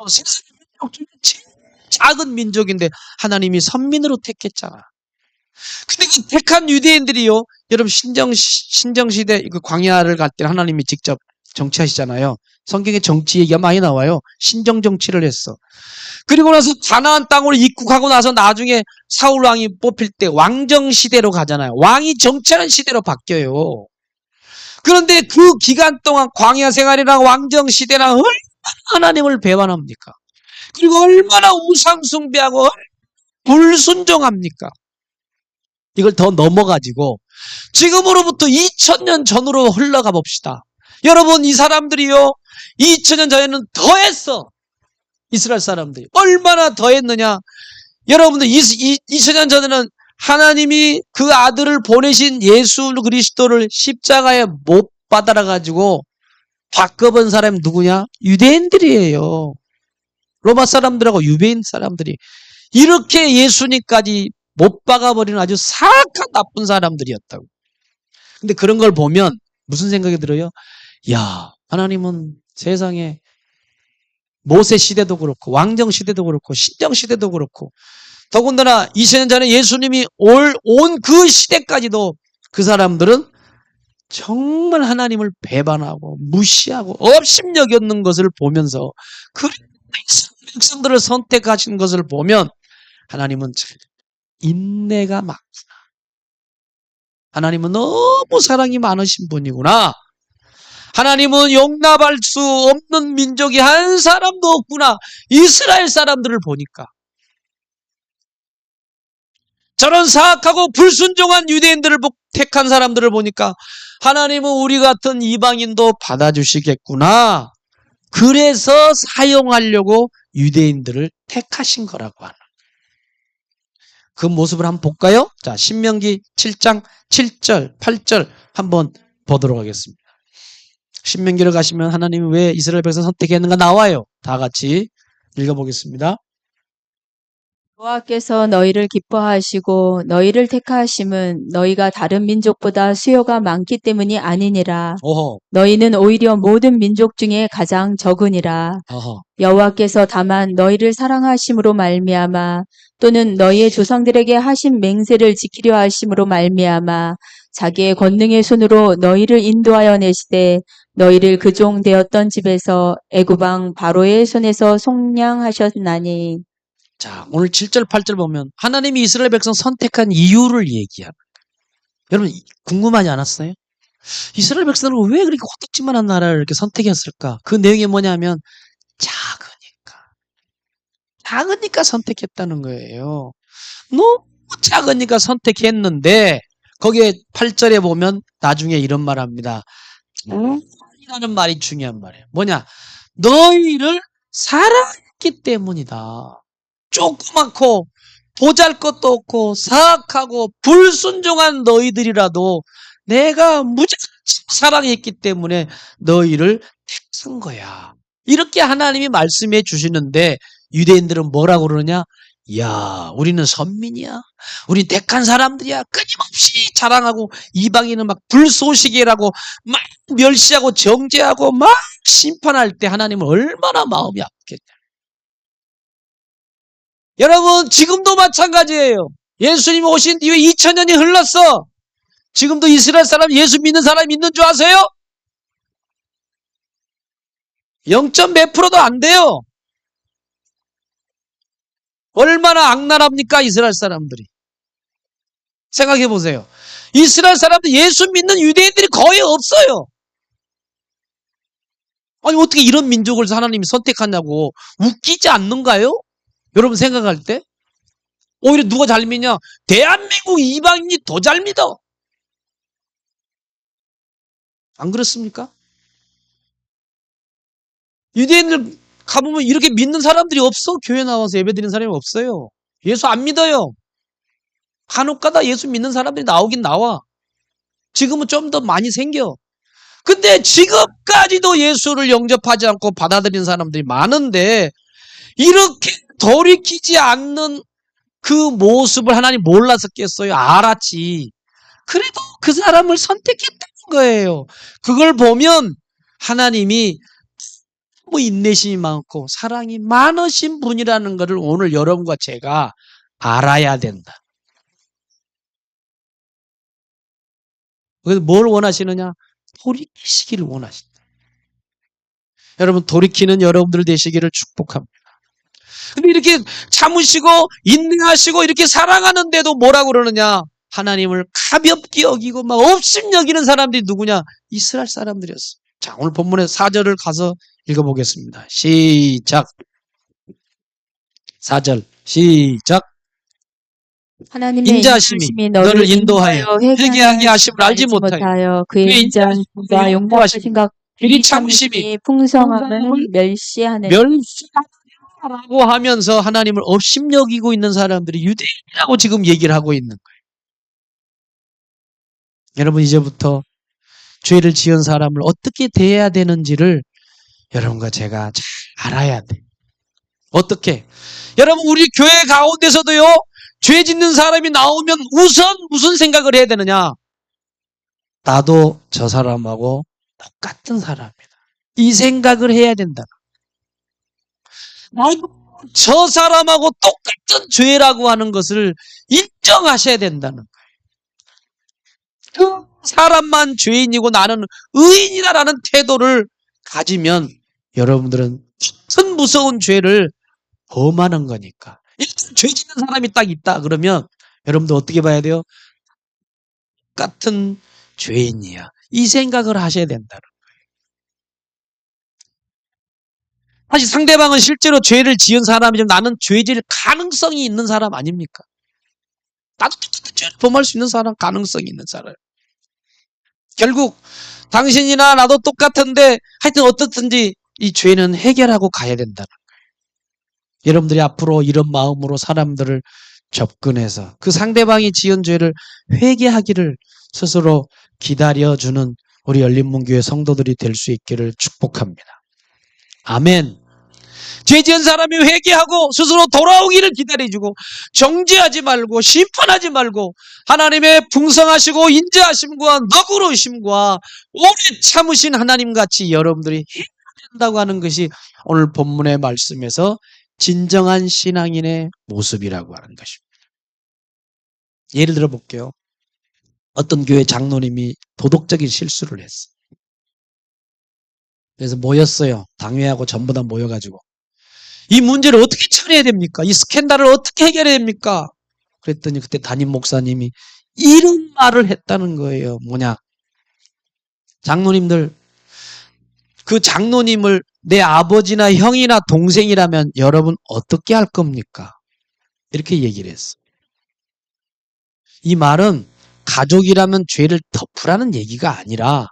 Speaker 1: 세상 민족 중에 제일 작은 민족인데 하나님이 선민으로 택했잖아. 근데 그 택한 유대인들이요, 여러분 신정시대 그 광야를 갈 때 하나님이 직접 정치하시잖아요. 성경에 정치 얘기가 많이 나와요. 신정 정치를 했어. 그리고 나서 가나안 땅으로 입국하고 나서 나중에 사울 왕이 뽑힐 때 왕정 시대로 가잖아요. 왕이 정치하는 시대로 바뀌어요. 그런데 그 기간 동안 광야 생활이랑 왕정 시대랑 얼마나 하나님을 배반합니까? 그리고 얼마나 우상 숭배하고 불순종합니까? 이걸 더 넘어가지고 지금으로부터 2000년 전으로 흘러가 봅시다. 여러분, 이 사람들이요 2000년 전에는 더했어. 이스라엘 사람들이 얼마나 더했느냐. 여러분들 2000년 전에는 하나님이 그 아들을 보내신 예수 그리스도를 십자가에 못 받아라 가지고 바꿔본 사람이 누구냐? 유대인들이에요. 로마 사람들하고 유대인 사람들이 이렇게 예수님까지 못 박아버리는 아주 사악한 나쁜 사람들이었다고. 근데 그런 걸 보면 무슨 생각이 들어요? 야, 하나님은 세상에 모세 시대도 그렇고 왕정 시대도 그렇고 신정 시대도 그렇고 더군다나 2000년 전에 예수님이 온 그 시대까지도 그 사람들은 정말 하나님을 배반하고 무시하고 업신여겼는 것을 보면서 그 백성들을 선택하신 것을 보면 하나님은 인내가 많구나. 하나님은 너무 사랑이 많으신 분이구나. 하나님은 용납할 수 없는 민족이 한 사람도 없구나. 이스라엘 사람들을 보니까. 저런 사악하고 불순종한 유대인들을 택한 사람들을 보니까 하나님은 우리 같은 이방인도 받아주시겠구나. 그래서 사용하려고 유대인들을 택하신 거라고 하는 그 모습을 한번 볼까요? 자, 신명기 7장 7절, 8절 한번 보도록 하겠습니다. 신명기를 가시면 하나님이 왜 이스라엘 백성 선택했는가 나와요. 다 같이 읽어보겠습니다.
Speaker 2: 여호와께서 너희를 기뻐하시고 너희를 택하심은 너희가 다른 민족보다 수요가 많기 때문이 아니니라.
Speaker 1: 오호.
Speaker 2: 너희는 오히려 모든 민족 중에 가장 적으니라.
Speaker 1: 어허.
Speaker 2: 여호와께서 다만 너희를 사랑하심으로 말미암아 또는 너희의 조상들에게 하신 맹세를 지키려 하심으로 말미암아 자기의 권능의 손으로 너희를 인도하여 내시되 너희를 그 종 되었던 집에서 애굽 왕 바로의 손에서 속량하셨나니.
Speaker 1: 자, 오늘 7절, 8절 보면 하나님이 이스라엘 백성 선택한 이유를 얘기합니다. 여러분, 궁금하지 않았어요? 이스라엘 백성을 왜 그렇게 호떡지만한 나라를 이렇게 선택했을까? 그 내용이 뭐냐면 작으니까 선택했다는 거예요. 너무 작으니까 선택했는데 거기에 8절에 보면 나중에 이런 말 합니다. 이라는 말이 중요한 말이에요. 뭐냐? 너희를 사랑했기 때문이다. 조그맣고 보잘것도 없고 사악하고 불순종한 너희들이라도 내가 무지하게 사랑했기 때문에 너희를 택한 거야. 이렇게 하나님이 말씀해 주시는데 유대인들은 뭐라고 그러냐? 야, 우리는 선민이야. 우린 택한 사람들이야. 끊임없이 자랑하고 이방인은 막 불쏘시개라고 막 멸시하고 정죄하고 막 심판할 때 하나님은 얼마나 마음이 아프겠냐. 여러분, 지금도 마찬가지예요. 예수님이 오신 뒤에 2000년이 흘렀어. 지금도 이스라엘 사람, 예수 믿는 사람이 있는 줄 아세요? 0.몇 %도 안 돼요. 얼마나 악랄합니까, 이스라엘 사람들이. 생각해 보세요. 이스라엘 사람들 예수 믿는 유대인들이 거의 없어요. 아니, 어떻게 이런 민족을 하나님이 선택하냐고. 웃기지 않는가요? 여러분 생각할 때? 오히려 누가 잘 믿냐? 대한민국 이방인이 더 잘 믿어. 안 그렇습니까? 유대인들 가보면 이렇게 믿는 사람들이 없어. 교회 나와서 예배드리는 사람이 없어요. 예수 안 믿어요. 간혹가다 예수 믿는 사람들이 나오긴 나와. 지금은 좀 더 많이 생겨. 근데 지금까지도 예수를 영접하지 않고 받아들이는 사람들이 많은데 이렇게 돌이키지 않는 그 모습을 하나님 몰랐었겠어요? 알았지. 그래도 그 사람을 선택했다는 거예요. 그걸 보면 하나님이 인내심이 많고 사랑이 많으신 분이라는 것을 오늘 여러분과 제가 알아야 된다. 그래서 뭘 원하시느냐? 돌이키시기를 원하신다. 여러분, 돌이키는 여러분들 되시기를 축복합니다. 근데 이렇게 참으시고 인내하시고 이렇게 사랑하는데도 뭐라고 그러느냐? 하나님을 가볍게 여기고 막 없임 여기는 사람들이 누구냐? 이스라엘 사람들이었어요. 자, 오늘 본문의 4절을 가서 읽어보겠습니다. 시작. 4절 시작.
Speaker 2: 하나님의
Speaker 1: 인자하심이 너를 인도하여 회개하게 하심을 알지 못하여
Speaker 2: 그의 인자하심과 용납하신 생각
Speaker 1: 그리 참으심이
Speaker 2: 풍성함을 멸시하네.
Speaker 1: 멸시하라고 하면서 하나님을 없임 여기고 있는 사람들이 유대인이라고 지금 얘기를 하고 있는 거예요. 여러분, 이제부터 죄를 지은 사람을 어떻게 대해야 되는지를 여러분과 제가 잘 알아야 돼요. 어떻게? 여러분, 우리 교회 가운데서도요, 죄 짓는 사람이 나오면 우선 무슨 생각을 해야 되느냐? 나도 저 사람하고 똑같은 사람이다. 이 생각을 해야 된다. 나도 저 사람하고 똑같은 죄라고 하는 것을 인정하셔야 된다는 거예요. 그 사람만 죄인이고 나는 의인이다라는 태도를 가지면 여러분들은 큰 무서운 죄를 범하는 거니까. 일단 죄 짓는 사람이 딱 있다 그러면 여러분들 어떻게 봐야 돼요? 같은 죄인이야. 이 생각을 하셔야 된다는 거예요. 사실 상대방은 실제로 죄를 지은 사람이지만 나는 죄 지을 가능성이 있는 사람 아닙니까? 나도 똑같은 죄를 범할 수 있는 사람, 가능성이 있는 사람. 결국 당신이나 나도 똑같은데 하여튼 어떻든지 이 죄는 해결하고 가야 된다는 거예요. 여러분들이 앞으로 이런 마음으로 사람들을 접근해서 그 상대방이 지은 죄를 회개하기를 스스로 기다려주는 우리 열린문교회 성도들이 될 수 있기를 축복합니다. 아멘. 죄 지은 사람이 회개하고 스스로 돌아오기를 기다려주고 정죄하지 말고 심판하지 말고 하나님의 풍성하시고 인자하심과 너그러우심과 오래 참으신 하나님같이 여러분들이 해야 된다고 하는 것이 오늘 본문의 말씀에서 진정한 신앙인의 모습이라고 하는 것입니다. 예를 들어 볼게요. 어떤 교회 장로님이 도덕적인 실수를 했어요. 그래서 모였어요. 당회하고 전부 다 모여가지고 이 문제를 어떻게 처리해야 됩니까? 이 스캔들을 어떻게 해결해야 됩니까? 그랬더니 그때 담임 목사님이 이런 말을 했다는 거예요. 뭐냐? 장로님들, 그 장로님을 내 아버지나 형이나 동생이라면 여러분 어떻게 할 겁니까? 이렇게 얘기를 했어요. 이 말은 가족이라면 죄를 덮으라는 얘기가 아니라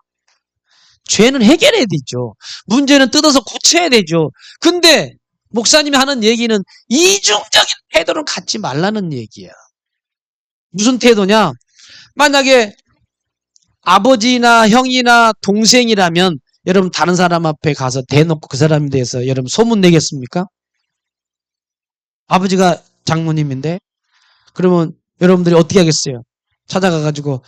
Speaker 1: 죄는 해결해야 되죠. 문제는 뜯어서 고쳐야 되죠. 근데 목사님이 하는 얘기는 이중적인 태도를 갖지 말라는 얘기야. 무슨 태도냐? 만약에 아버지나 형이나 동생이라면 여러분 다른 사람 앞에 가서 대놓고 그 사람에 대해서 여러분 소문 내겠습니까? 아버지가 장모님인데 그러면 여러분들이 어떻게 하겠어요? 찾아가가지고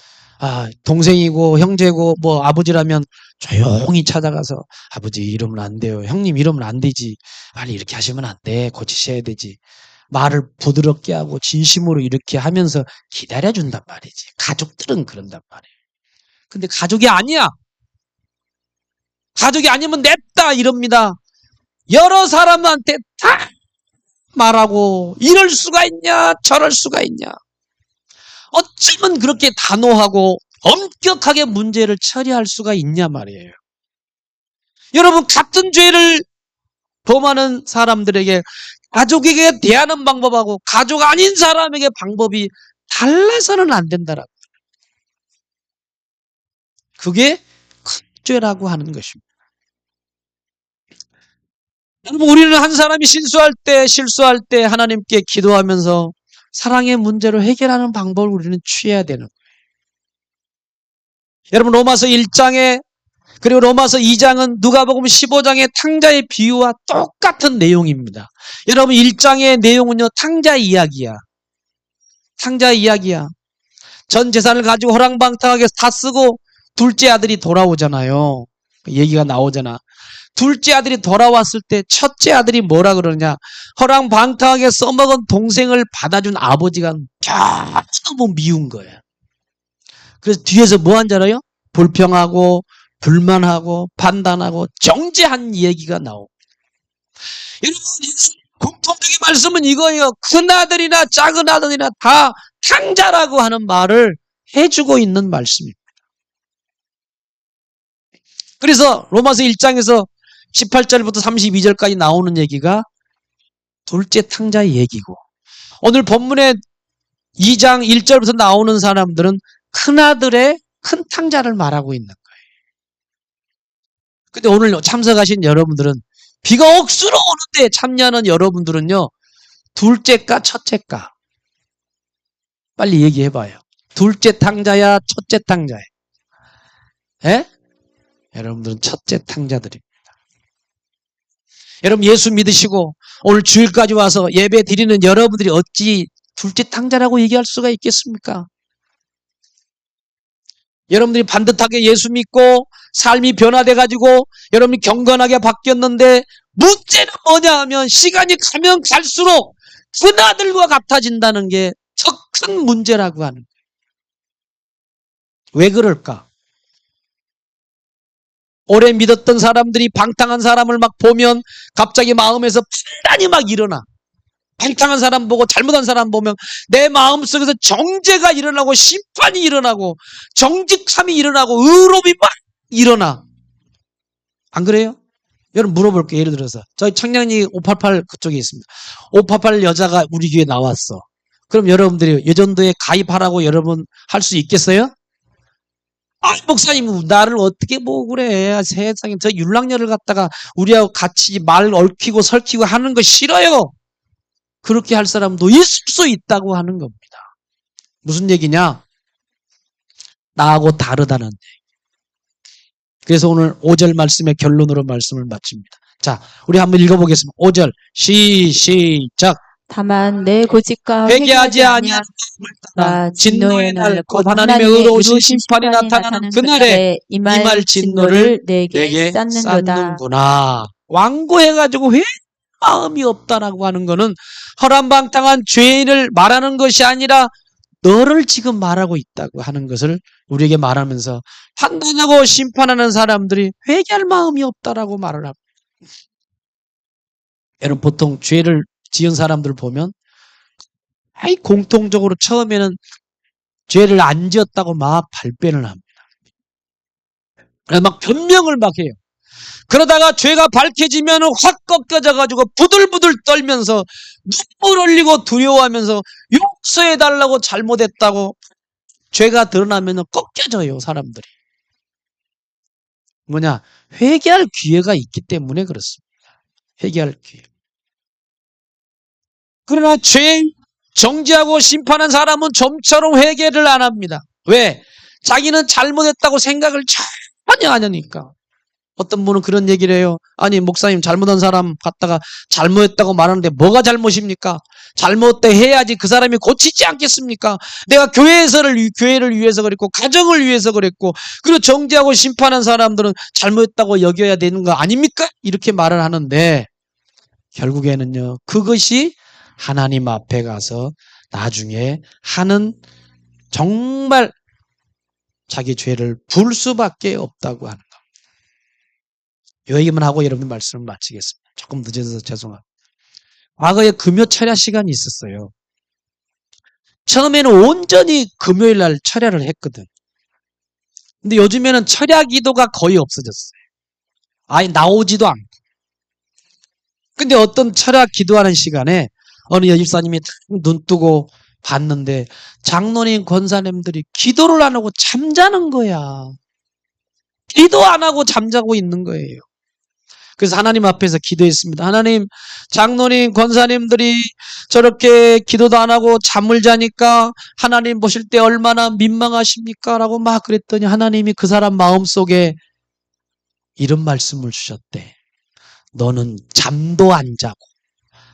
Speaker 1: 동생이고 형제고 뭐 아버지라면 조용히 찾아가서 아버지 이러면 안 돼요. 형님 이러면 안 되지. 아니 이렇게 하시면 안 돼. 고치셔야 되지. 말을 부드럽게 하고 진심으로 이렇게 하면서 기다려준단 말이지. 가족들은 그런단 말이에요. 근데 가족이 아니야. 가족이 아니면 냅다 이럽니다. 여러 사람한테 다 말하고 이럴 수가 있냐 저럴 수가 있냐. 어쩌면 그렇게 단호하고 엄격하게 문제를 처리할 수가 있냐 말이에요. 여러분 같은 죄를 범하는 사람들에게 가족에게 대하는 방법하고 가족 아닌 사람에게 방법이 달라서는 안 된다라고. 그게 큰 속죄라고 하는 것입니다. 여러분, 우리는 한 사람이 실수할 때 하나님께 기도하면서 사랑의 문제를 해결하는 방법을 우리는 취해야 되는 거예요. 여러분, 로마서 1장에 그리고 로마서 2장은 누가복음 15장의 탕자의 비유와 똑같은 내용입니다. 여러분, 1장의 내용은요, 탕자 이야기야. 전 재산을 가지고 호랑방탕하게 다 쓰고 둘째 아들이 돌아오잖아요. 얘기가 나오잖아. 둘째 아들이 돌아왔을 때 첫째 아들이 뭐라 그러냐. 호랑방탕하게 써먹은 동생을 받아준 아버지가 너무 미운 거야. 그래서 뒤에서 뭐 한 줄 알아요? 불평하고 불만하고 판단하고 정죄한 얘기가 나옵니다. 여러분, 공통적인 말씀은 이거예요. 큰 아들이나 작은 아들이나 다 탕자라고 하는 말을 해주고 있는 말씀입니다. 그래서 로마서 1장에서 18절부터 32절까지 나오는 얘기가 둘째 탕자의 얘기고, 오늘 본문의 2장 1절부터 나오는 사람들은 큰아들의 큰 탕자를 말하고 있는 거예요. 근데 오늘 참석하신 여러분들은 비가 억수로 오는데 참여하는 여러분들은요, 둘째가 첫째가? 빨리 얘기해봐요. 둘째 탕자야, 첫째 탕자야? 예? 여러분들은 첫째 탕자들입니다. 여러분, 예수 믿으시고 오늘 주일까지 와서 예배 드리는 여러분들이 어찌 둘째 탕자라고 얘기할 수가 있겠습니까? 여러분들이 반듯하게 예수 믿고 삶이 변화돼가지고 여러분이 경건하게 바뀌었는데, 문제는 뭐냐 하면 시간이 가면 갈수록 큰아들과 같아진다는 게 더 큰 문제라고 하는 거예요. 왜 그럴까? 오래 믿었던 사람들이 방탕한 사람을 막 보면 갑자기 마음에서 판단이 막 일어나. 방탕한 사람 보고 잘못한 사람 보면 내 마음속에서 정죄가 일어나고 심판이 일어나고 정직함이 일어나고 의로움이 막 일어나. 안 그래요? 여러분, 물어볼게요. 예를 들어서 저희 청량리 588 그쪽에 있습니다. 588 여자가 우리 교회에 나왔어. 그럼 여러분들이 예전도에 가입하라고 여러분 할 수 있겠어요? 아, 목사님 나를 어떻게 보고 그래. 세상에 저 율랑녀를 갖다가 우리하고 같이 말 얽히고 설키고 하는 거 싫어요. 그렇게 할 사람도 있을 수 있다고 하는 겁니다. 무슨 얘기냐? 나하고 다르다는 얘기. 그래서 오늘 5절 말씀의 결론으로 말씀을 마칩니다. 자, 우리 한번 읽어보겠습니다. 5절 시작.
Speaker 2: 다만 내 고집과
Speaker 1: 회개하지 아니하는 마음을 진노의 날 곧 하나님의 의로우신 심판이 나타나는 그날에 이 말 진노를 내게 쌓는구나. 완고해가지고 왜 마음이 없다라고 하는 거는 허람방탕한 죄인을 말하는 것이 아니라 너를 지금 말하고 있다고 하는 것을 우리에게 말하면서, 판단하고 심판하는 사람들이 회개할 마음이 없다라고 말을 합니다. 여러분, 보통 죄를 지은 사람들 보면 공통적으로 처음에는 죄를 안 지었다고 막 발뺌을 합니다. 그래서 막 변명을 막 해요. 그러다가 죄가 밝혀지면 확 꺾여져가지고 부들부들 떨면서 눈물 흘리고 두려워하면서 용서해달라고 잘못했다고 죄가 드러나면 꺾여져요, 사람들이. 뭐냐? 회개할 기회가 있기 때문에 그렇습니다. 회개할 기회. 그러나 죄 정죄하고 심판한 사람은 좀처럼 회개를 안 합니다. 왜? 자기는 잘못했다고 생각을 전혀 안 하니까. 어떤 분은 그런 얘기를 해요. 아니, 목사님, 잘못한 사람 갖다가 잘못했다고 말하는데 뭐가 잘못입니까? 잘못돼 해야지 그 사람이 고치지 않겠습니까? 내가 교회를 위해서 그랬고 가정을 위해서 그랬고, 그리고 정죄하고 심판한 사람들은 잘못했다고 여겨야 되는 거 아닙니까? 이렇게 말을 하는데, 결국에는요, 그것이 하나님 앞에 가서 나중에 하는 정말 자기 죄를 불 수밖에 없다고 하는 겁니다. 이 얘기만 하고 여러분 말씀을 마치겠습니다. 조금 늦어서 죄송합니다. 과거에 금요 철야 시간이 있었어요. 처음에는 온전히 금요일 날 철야를 했거든. 근데 요즘에는 철야 기도가 거의 없어졌어요. 아예 나오지도 않고. 근데 어떤 철야 기도하는 시간에 어느 여집사님이 눈 뜨고 봤는데 장로님, 권사님들이 기도를 안 하고 잠자는 거야. 기도 안 하고 잠자고 있는 거예요. 그래서 하나님 앞에서 기도했습니다. 하나님, 장로님, 권사님들이 저렇게 기도도 안 하고 잠을 자니까 하나님 보실 때 얼마나 민망하십니까? 라고 막 그랬더니 하나님이 그 사람 마음속에 이런 말씀을 주셨대. 너는 잠도 안 자고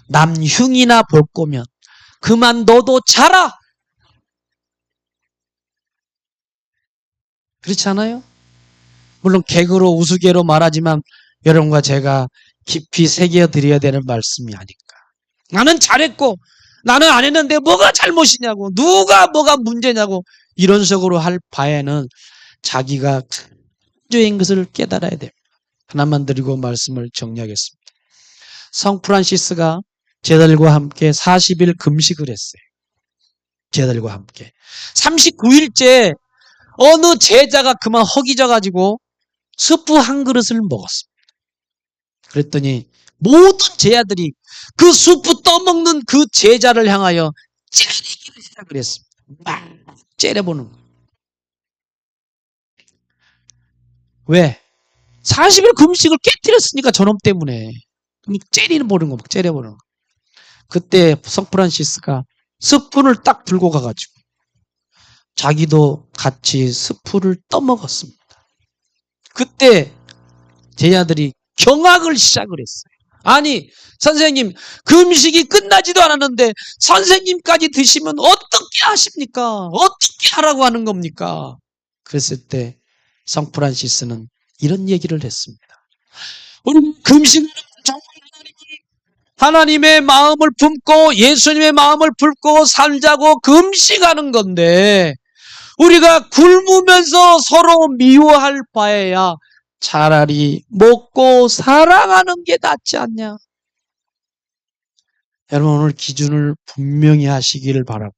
Speaker 1: 남 흉이나 볼 거면 그만 너도 자라. 그렇지 않아요? 물론 개그로 우스개로 말하지만 여러분과 제가 깊이 새겨드려야 되는 말씀이 아닐까. 나는 잘했고 나는 안 했는데 뭐가 잘못이냐고, 누가 뭐가 문제냐고 이런 식으로 할 바에는 자기가 죄인 것을 깨달아야 됩니다. 하나만 드리고 말씀을 정리하겠습니다. 성 프란시스가 제자들과 함께 40일 금식을 했어요. 제자들과 함께 39일째 어느 제자가 그만 허기져가지고 스프 한 그릇을 먹었습니다. 그랬더니 모든 제자들이 그 수프 떠먹는 그 제자를 향하여 째리기를 시작을 했습니다. 막 째려보는 거예요. 왜? 40일 금식을 깨뜨렸으니까 저놈 때문에. 째려보는 거, 막 째려보는 거. 그때 성프란시스가 스푼을 딱 들고 가가지고 자기도 같이 스프를 떠먹었습니다. 그때 제자들이 경악을 시작을 했어요. 아니, 선생님, 금식이 끝나지도 않았는데 선생님까지 드시면 어떻게 하십니까? 어떻게 하라고 하는 겁니까? 그랬을 때 성프란시스는 이런 얘기를 했습니다. 우리 금식은 정말 하나님의 마음을 품고 예수님의 마음을 품고 살자고 금식하는 건데 우리가 굶으면서 서로 미워할 바에야 차라리 먹고 사랑하는 게 낫지 않냐. 여러분, 오늘 기준을 분명히 하시기를 바랍니다.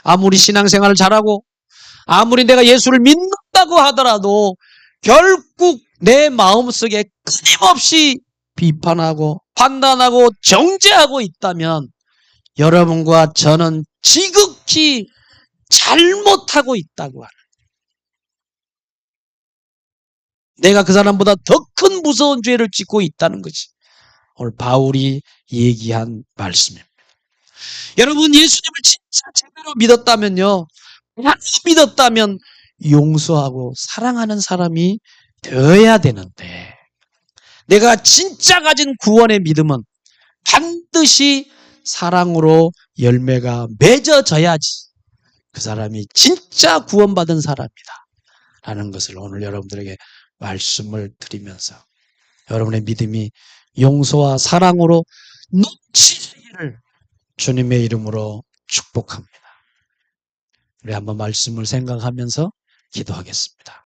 Speaker 1: 아무리 신앙생활을 잘하고 아무리 내가 예수를 믿는다고 하더라도 결국 내 마음속에 끊임없이 비판하고 판단하고 정죄하고 있다면 여러분과 저는 지극히 잘못하고 있다고 하는, 내가 그 사람보다 더 큰 무서운 죄를 짓고 있다는 것이 오늘 바울이 얘기한 말씀입니다. 여러분, 예수님을 진짜 제대로 믿었다면요, 믿었다면 용서하고 사랑하는 사람이 되어야 되는데 내가 진짜 가진 구원의 믿음은 반드시 사랑으로 열매가 맺어져야지 그 사람이 진짜 구원받은 사람이다 라는 것을 오늘 여러분들에게 말씀을 드리면서 여러분의 믿음이 용서와 사랑으로 넘치시기를 주님의 이름으로 축복합니다. 우리 한번 말씀을 생각하면서 기도하겠습니다.